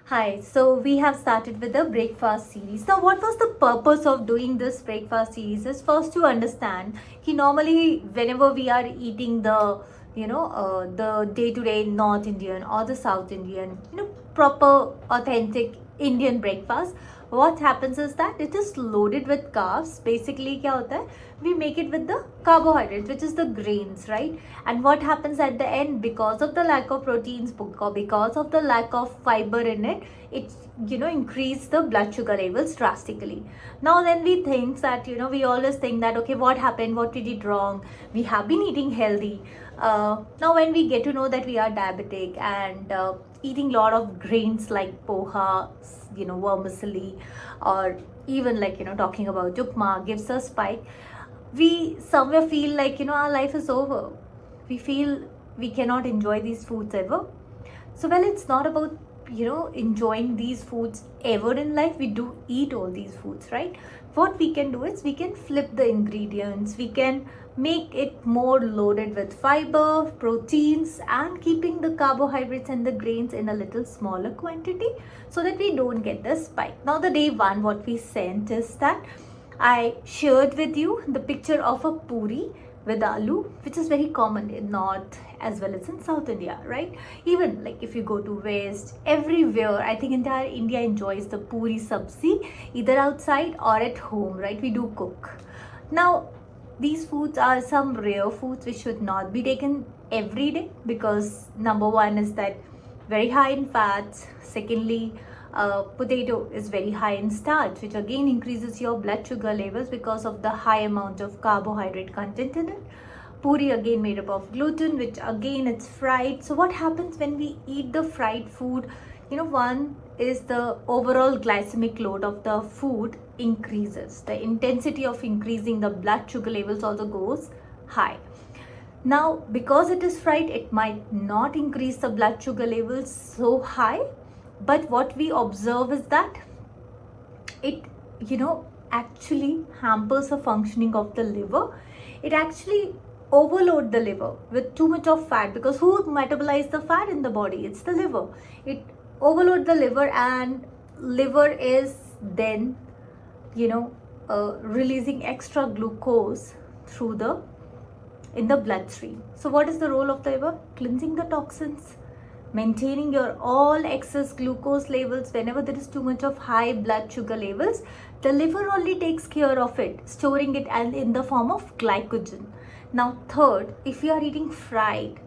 Hi, so we have started with the breakfast series. Now, what was the purpose of doing this breakfast series? Is first to understand कि normally whenever we are eating the day-to-day North Indian or the South Indian, proper authentic Indian breakfast, what happens is that it is loaded with carbs. Basically, क्या होता है? We make it with the carbohydrates, which is the grains, right? And what happens at the end, because of the lack of proteins, because of the lack of fiber in it, it increase the blood sugar levels drastically. Now then we think that we always think that, okay, what happened, what we did wrong, we have been eating healthy. Now when we get to know that we are diabetic and eating a lot of grains like poha, vermicelli, or even talking about upma gives us spike, we somewhere feel like our life is over. We feel we cannot enjoy these foods ever. So well, it's not about enjoying these foods ever in life. We do eat all these foods, right? What we can do is we can flip the ingredients, we can make it more loaded with fiber, proteins, and keeping the carbohydrates and the grains in a little smaller quantity so that we don't get the spike. Now the day one, what we sent is that I shared with you the picture of a Poori with aloo, which is very common in North as well as in South India, right? Even like if you go to West, everywhere, I think entire India enjoys the Poori sabzi, either outside or at home, right? We do cook. Now, these foods are some rare foods which should not be taken every day because number one is that very high in fats. Secondly, potato is very high in starch, which again increases your blood sugar levels because of the high amount of carbohydrate content in it. Poori again made up of gluten, which again it's fried. So what happens when we eat the fried food? One is the overall glycemic load of the food increases. The intensity of increasing the blood sugar levels also goes high. Now, because it is fried, it might not increase the blood sugar levels so high, but what we observe is that it actually hampers the functioning of the liver. It actually overload the liver with too much of fat, because who metabolizes the fat in the body? It's the liver. It overload the liver, and liver is then releasing extra glucose through in the bloodstream. So what is the role of the liver? Cleansing the toxins, maintaining your all excess glucose levels. Whenever there is too much of high blood sugar levels, the liver only takes care of it, storing it and in the form of glycogen. Now third, if you are eating fried,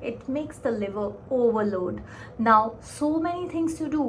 it makes the liver overload. Now so many things to do.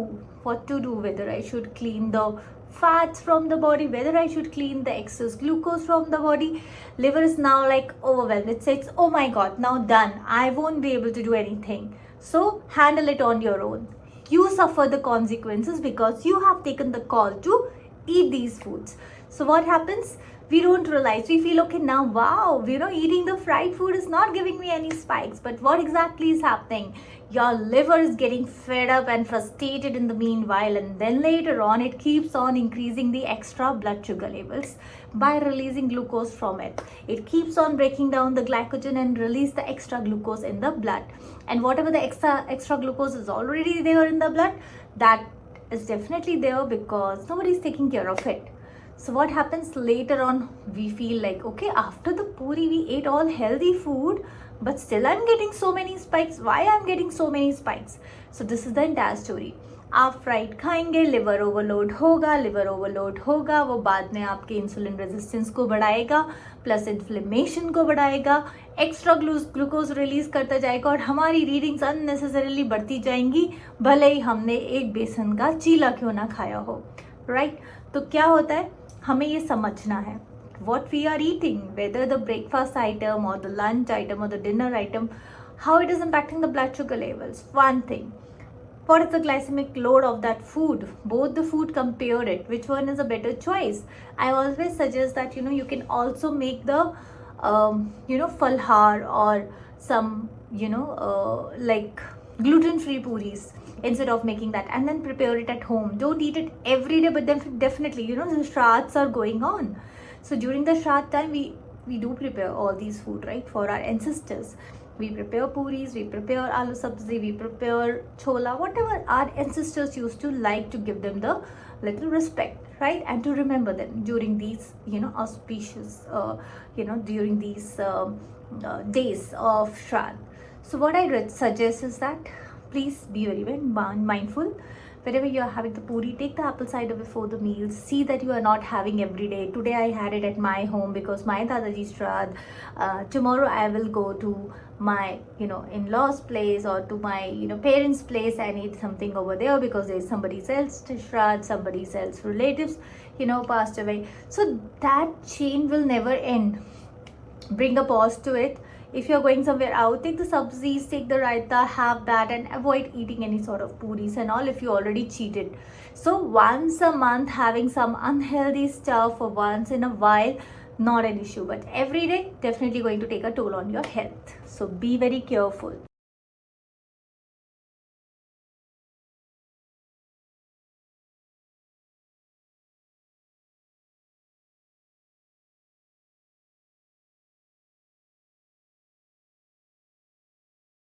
What to do? Whether I should clean the fats from the body, whether I should clean the excess glucose from the body. Liver is now like overwhelmed. It says, oh my god, now done, I won't be able to do anything. So handle it on your own. You suffer the consequences because you have taken the call to eat these foods. So what happens? We don't realize. We feel, okay, now wow, eating the fried food is not giving me any spikes. But what exactly is happening? Your liver is getting fed up and frustrated in the meanwhile, and then later on it keeps on increasing the extra blood sugar levels by releasing glucose from it. It keeps on breaking down the glycogen and release the extra glucose in the blood. And whatever the extra glucose is already there in the blood, that is definitely there because nobody is taking care of it. So what happens later on? We feel like, okay, after the Poori we ate all healthy food, but still I'm getting so many spikes. Why I'm getting so many spikes? So this is the entire story. आप fried खाएंगे, liver overload होगा, वो बाद में आपके insulin resistance को बढ़ाएगा, plus inflammation को बढ़ाएगा, एक्स्ट्रा ग्लूकोज रिलीज करता जाएगा और हमारी रीडिंग्स अननेसेसरीली बढ़ती जाएंगी, भले ही हमने एक बेसन का चीला क्यों ना खाया हो, राइट? तो क्या होता है, हमें ये समझना है what we are eating, whether the breakfast item or the lunch item or the dinner item, how it is impacting the blood sugar levels. One thing, what is the glycemic load of that food? Both the food, compare it, which one is a better choice. I always suggest that you can also make the falhar or some like gluten-free puris instead of making that, and then prepare it at home. Don't eat it every day, but then definitely the shraddhs are going on. So during the shraddh time, we do prepare all these food, right, for our ancestors. We prepare puris, we prepare aloo sabzi, we prepare chola, whatever our ancestors used to like to give them the little respect, right? And to remember them during these, auspicious, during these days of Shraddh. So what I suggest is that please be very mindful. Whenever you are having the puri, take the apple cider before the meals. See that you are not having every day. Today I had it at my home because my Dadaji's Shraddh. Tomorrow I will go to my in-laws place or to my parents place and eat something over there because there's somebody else to Shraddh, somebody else relatives passed away. So that chain will never end. Bring a pause to it. If you're going somewhere out, take the sabzis, take the raita, have that, and avoid eating any sort of puris and all if you already cheated. So once a month having some unhealthy stuff for once in a while, not an issue, but every day definitely going to take a toll on your health. So be very careful.